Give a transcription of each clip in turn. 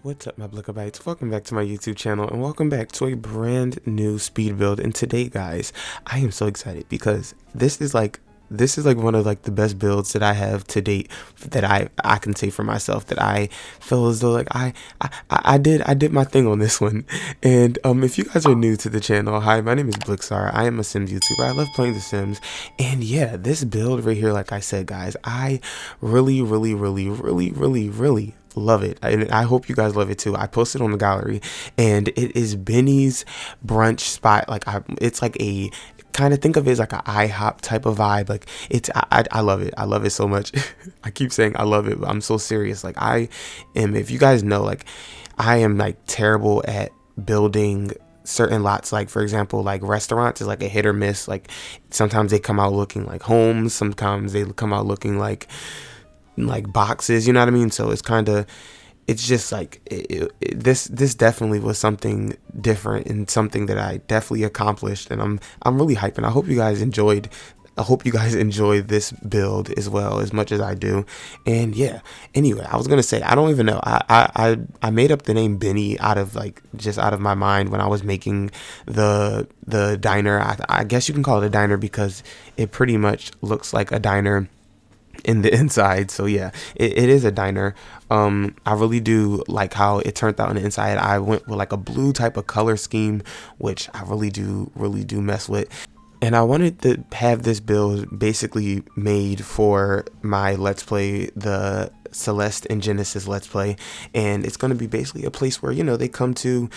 What's up, my Blixaar? Welcome back to my YouTube channel and welcome back to a brand new speed build. And today, guys, I am so excited because this is like one of like the best builds that I have to date that I can say for myself that I feel as though like I did my thing on this one. And if you guys are new to the channel, hi, my name is Blixaar. I am a Sims YouTuber. I love playing The Sims. And yeah, this build right here, like I said, guys, I really love it, and I hope you guys love it too. I posted on the gallery, and it is Binnies brunch spot. Like it's like a kind of, think of it as like an IHOP type of vibe. Like I love it. I love it so much. I keep saying I love it, but I'm so serious. Like I am. If you guys know, like I am like terrible at building certain lots. Like for example, like restaurants is like a hit or miss. Like sometimes they come out looking like homes, sometimes they come out looking like boxes, you know what I mean? So it's kind of, it's just like this definitely was something different and something that I definitely accomplished, and I'm really hyping. I hope you guys enjoyed this build as well as much as I do. And yeah, anyway, I was gonna say, I don't even know, I made up the name Binny out of like just out of my mind when I was making the diner. I guess you can call it a diner because it pretty much looks like a diner in the inside. So yeah, it is a diner. I really do like how it turned out on the inside. I went with like a blue type of color scheme, which I really do mess with. And I wanted to have this build basically made for my Let's Play, the Celeste and Genesis Let's Play, and it's going to be basically a place where, you know, they come to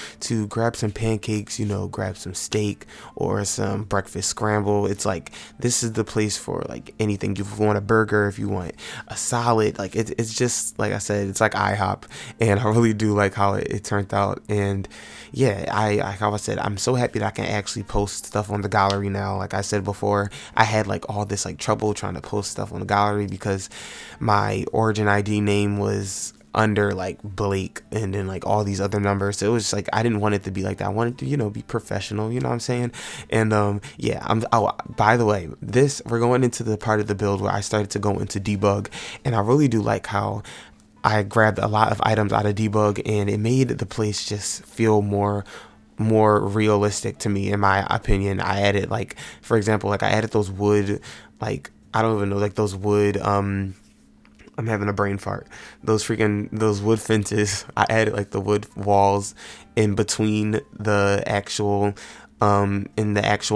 grab some pancakes, you know, grab some steak or some breakfast scramble. It's like, this is the place for like anything. If you want a burger, if you want a salad, like it's just, like I said, it's like IHOP, and I really do like how it turned out. And yeah, like I said, I'm so happy that I can actually post stuff on the gallery now. Like I said before, I had like all this like trouble trying to post stuff on the gallery because my Origin ID name was under like Blake and then like all these other numbers. So it was like, I didn't want it to be like that. I wanted to, you know, be professional, you know what I'm saying? And yeah, oh, by the way, we're going into the part of the build where I started to go into debug, and I really do like how I grabbed a lot of items out of debug, and it made the place just feel more realistic to me, in my opinion. I added, like, for example, like I added those wood, like, I don't even know, like those wood, I'm having a brain fart. Those wood fences. I added like the wood walls in between the actual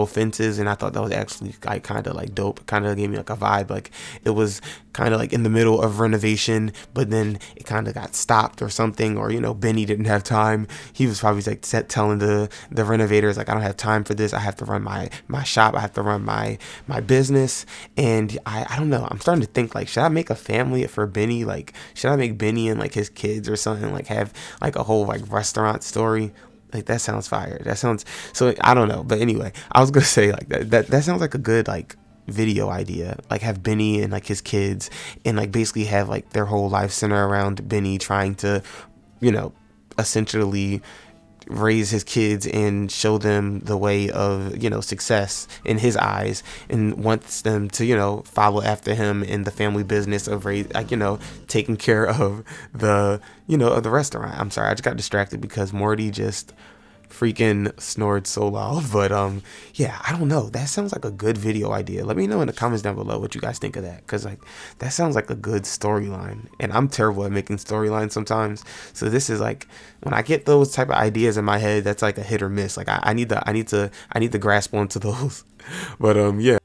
fences, and I thought that was actually like kind of like dope. It kind of gave me like a vibe, like it was kind of like in the middle of renovation, but then it kind of got stopped or something, or you know, Benny didn't have time. He was probably like telling the renovators like, I don't have time for this. I have to run my shop. I have to run my business. And I don't know. I'm starting to think like, should I make a family for Benny? Like, should I make Benny and like his kids or something? Like have like a whole like restaurant story. Like that sounds fire. That sounds, so I don't know, but anyway, I was gonna say like that sounds like a good like video idea. Like have Benny and like his kids, and like basically have like their whole life center around Benny trying to, you know, essentially raise his kids and show them the way of, you know, success in his eyes, and wants them to, you know, follow after him in the family business of like, you know, taking care of the, you know, of the restaurant. I'm sorry, I just got distracted because Morty just freaking snored so loud. But yeah, I don't know, that sounds like a good video idea. Let me know in the comments down below what you guys think of that, because like that sounds like a good storyline, and I'm terrible at making storylines sometimes. So this is like, when I get those type of ideas in my head, that's like a hit or miss. Like I need to grasp onto those. But yeah.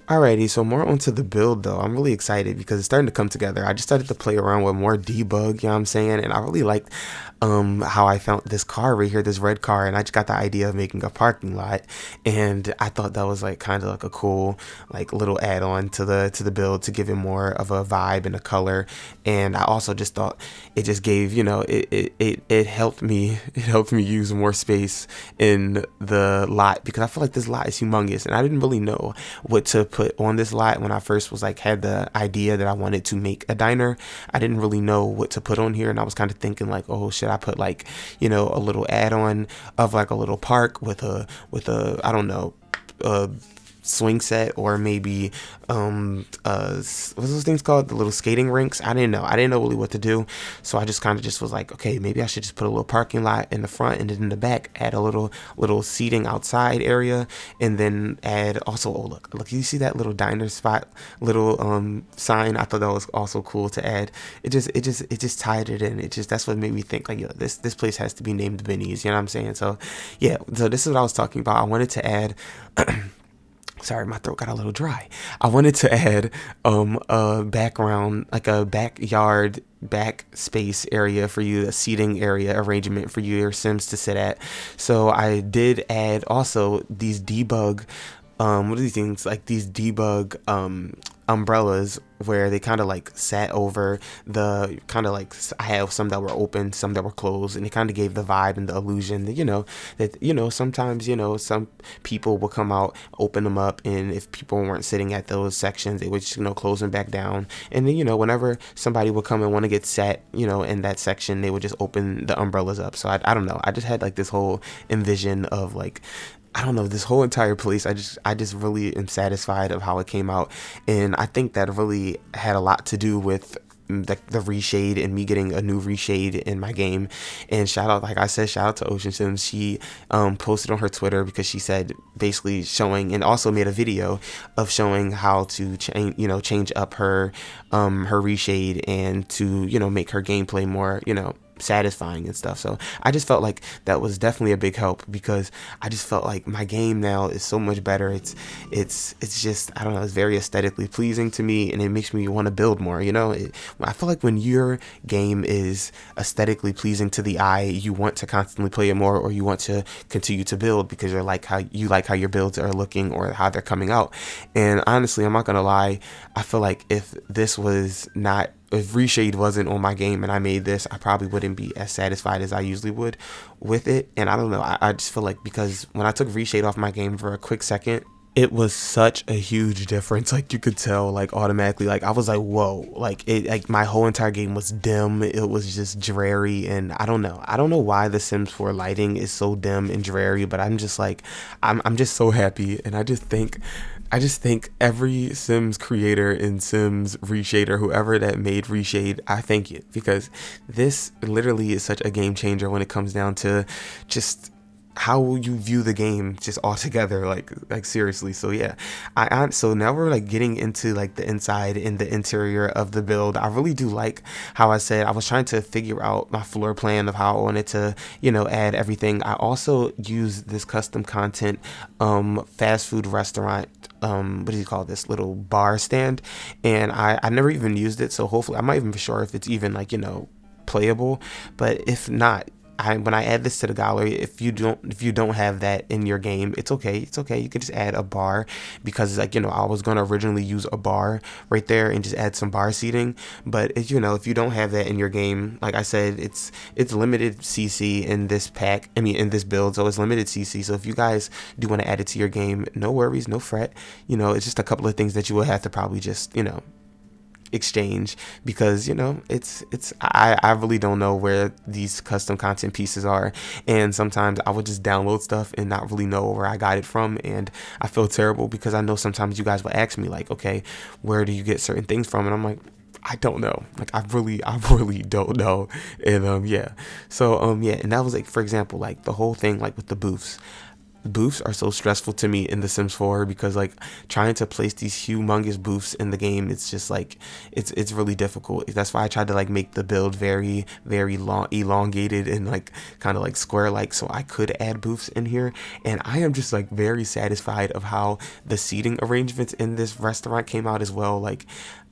Alrighty, so more onto the build though. I'm really excited because it's starting to come together. I just started to play around with more debug, you know what I'm saying? And I really liked how I found this car right here, this red car, and I just got the idea of making a parking lot, and I thought that was like kind of like a cool like little add-on to the build to give it more of a vibe and a color. And I also just thought it just gave, you know, it helped me use more space in the lot, because I feel like this lot is humongous, and I didn't really know what to put on this lot when I first was like had the idea that I wanted to make a diner. I didn't really know what to put on here, and I was kind of thinking like, oh, should I put like, you know, a little add-on of like a little park with a I don't know, swing set, or maybe what's those things called, the little skating rinks. I didn't know really what to do, so I just kind of just was like, okay, maybe I should just put a little parking lot in the front, and then in the back add a little seating outside area, and then add also, oh look, you see that little diner spot little sign? I thought that was also cool to add. It just tied it in. That's what made me think like, yo, this place has to be named Binnies, you know what I'm saying? So yeah, so this is what I was talking about. I wanted to add sorry, my throat got a little dry. I wanted to add a background, like a backyard back space area for you, a seating area arrangement for you, your Sims to sit at. So I did add also these debug what are these things, like these debug umbrellas, where they kind of like sat over the kind of like, I have some that were open, some that were closed, and it kind of gave the vibe and the illusion that, sometimes, some people will come out, open them up, and if people weren't sitting at those sections, they would just, close them back down. And then, whenever somebody would come and want to get sat, in that section, they would just open the umbrellas up. So I don't know, I just had like this whole envision of like, I don't know, this whole entire place. I just really am satisfied of how it came out, and I think that really had a lot to do with the reshade and me getting a new reshade in my game. And shout out, like I said, shout out to Ocean Sims. She posted on her Twitter, because she said, basically showing, and also made a video of showing how to change up her reshade, and to make her gameplay more satisfying and stuff. So I just felt like that was definitely a big help, because I just felt like my game now is so much better. It's just, I don't know, it's very aesthetically pleasing to me, and it makes me want to build more. I feel like when your game is aesthetically pleasing to the eye, you want to constantly play it more, or you want to continue to build, because you like how your builds are looking or how they're coming out. And honestly, I'm not gonna lie, I feel like if reshade wasn't on my game and I made this, I probably wouldn't be as satisfied as I usually would with it. And I don't know, I just feel like, because when I took reshade off my game for a quick second, it was such a huge difference. Like, you could tell, like, automatically, like, I was like, whoa, like, my whole entire game was dim. It was just dreary. And I don't know why the Sims 4 lighting is so dim and dreary, but I'm just like, I'm just so happy. And I just think every Sims creator in Sims Reshader, whoever that made Reshade, I thank you, because this literally is such a game changer when it comes down to just how you view the game just altogether, like seriously. So yeah, so now we're like getting into like the inside and the interior of the build. I really do like how I said I was trying to figure out my floor plan of how I wanted to add everything. I also used this custom content fast food restaurant, what do you call this, little bar stand, and I never even used it, so hopefully, I'm not even sure if it's even like playable, but if not, when I add this to the gallery, if you don't have that in your game, it's okay. You could just add a bar, because like I was gonna originally use a bar right there and just add some bar seating. But if you don't have that in your game, like I said, it's limited CC in this pack. I mean, in this build, so it's limited CC. So if you guys do want to add it to your game, no worries, no fret. It's just a couple of things that you will have to probably just exchange, because I really don't know where these custom content pieces are, and sometimes I would just download stuff and not really know where I got it from, and I feel terrible, because I know sometimes you guys will ask me like, okay, where do you get certain things from, and I'm like, I don't know, like I really don't know. And yeah, so yeah, and that was like, for example, like the whole thing like with the booths are so stressful to me in The Sims 4, because like trying to place these humongous booths in the game, it's just like it's really difficult. That's why I tried to like make the build very, very long, elongated, and like kind of like square like, so I could add booths in here. And I am just like very satisfied of how the seating arrangements in this restaurant came out as well. Like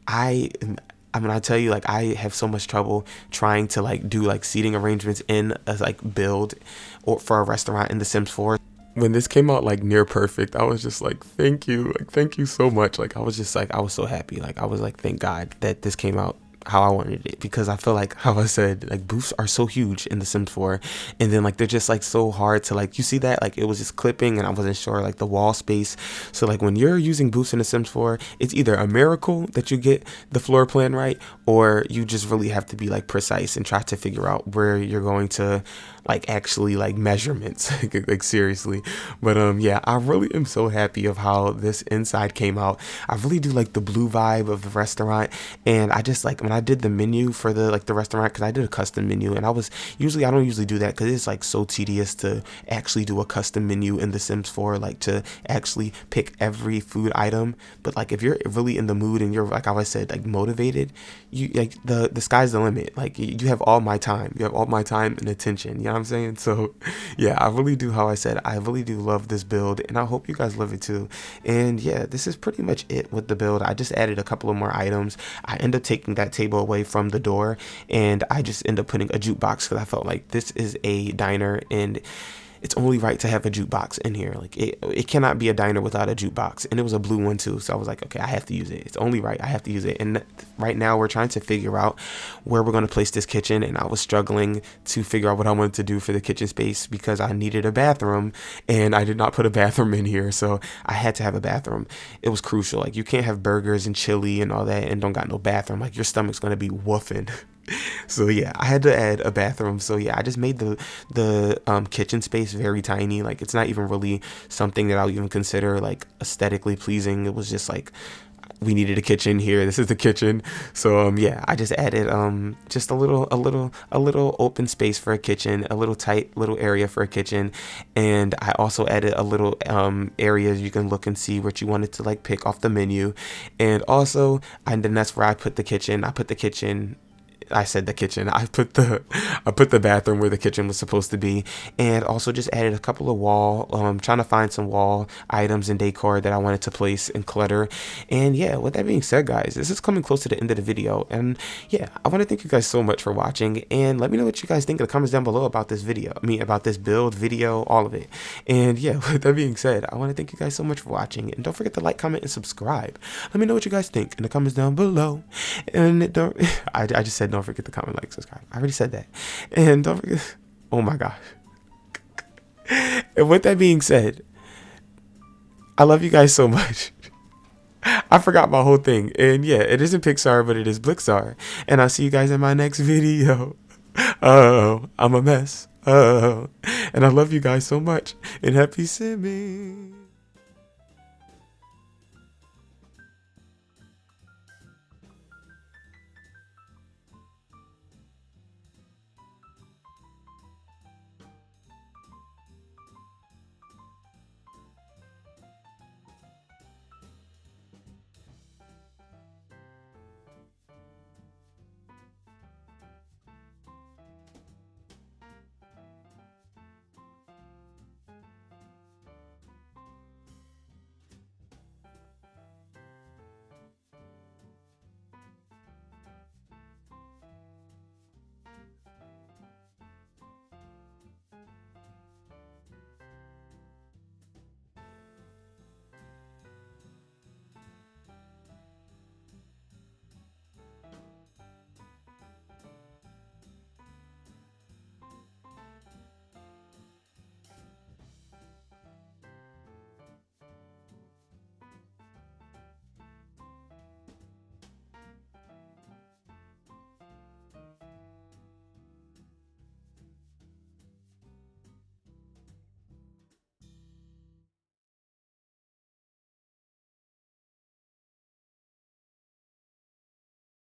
I mean, I tell you, like, I have so much trouble trying to like do like seating arrangements in a like build or for a restaurant in The Sims 4. When this came out like near perfect, I was just like, thank you so much. Like I was so happy. Like I was like, thank God that this came out how I wanted it, because I feel like, how I said, like boosts are so huge in The Sims 4, and then like they're just like so hard to, like, you see that, like it was just clipping and I wasn't sure like the wall space. So like when you're using boosts in The Sims 4, it's either a miracle that you get the floor plan right, or you just really have to be like precise and try to figure out where you're going to like actually like measurements like seriously. But yeah, I really am so happy of how this inside came out. I really do like the blue vibe of the restaurant, and I just like when I did the menu for the like the restaurant, because I did a custom menu, and I don't usually do that because it's like so tedious to actually do a custom menu in The Sims 4, like to actually pick every food item. But like if you're really in the mood and you're, like I said, like motivated, you like the sky's the limit. Like you have all my time, and attention, you know what I'm saying? So yeah, I really do, how I said, I really do love this build, and I hope you guys love it too. And yeah, this is pretty much it with the build. I just added a couple of more items. I end up taking that table away from the door, and I just end up putting a jukebox because I felt like this is a diner, and it's only right to have a jukebox in here. Like it cannot be a diner without a jukebox, and it was a blue one too. So I was like, okay, I have to use it. It's only right. I have to use it. And right now we're trying to figure out where we're going to place this kitchen, and I was struggling to figure out what I wanted to do for the kitchen space because I needed a bathroom, and I did not put a bathroom in here, so I had to have a bathroom. It was crucial. Like you can't have burgers and chili and all that and don't got no bathroom. Like your stomach's going to be woofing. So yeah, I had to add a bathroom. So yeah, I just made the kitchen space very tiny. Like it's not even really something that I'll even consider like aesthetically pleasing. It was just like we needed a kitchen here. This is the kitchen. So yeah, I just added just a little open space for a kitchen, a little tight little area for a kitchen, and I also added a little area you can look and see what you wanted to like pick off the menu. And also, and then that's where I put the kitchen. I said the kitchen. I put the bathroom where the kitchen was supposed to be, and also just added a couple of wall. Trying to find some wall items and decor that I wanted to place and clutter. And yeah, with that being said, guys, this is coming close to the end of the video, and yeah, I want to thank you guys so much for watching, and let me know what you guys think in the comments down below about this video. About this build video, all of it. And yeah, with that being said, I want to thank you guys so much for watching, and don't forget to like, comment, and subscribe. Let me know what you guys think in the comments down below. And don't I just said don't forget to comment, like, subscribe. I already said that. And don't forget, oh my gosh. And with that being said, I love you guys so much. I forgot my whole thing. And yeah, it isn't Pixar, but it is Blixaar. And I'll see you guys in my next video. Oh, I'm a mess. Oh, and I love you guys so much. And happy simming.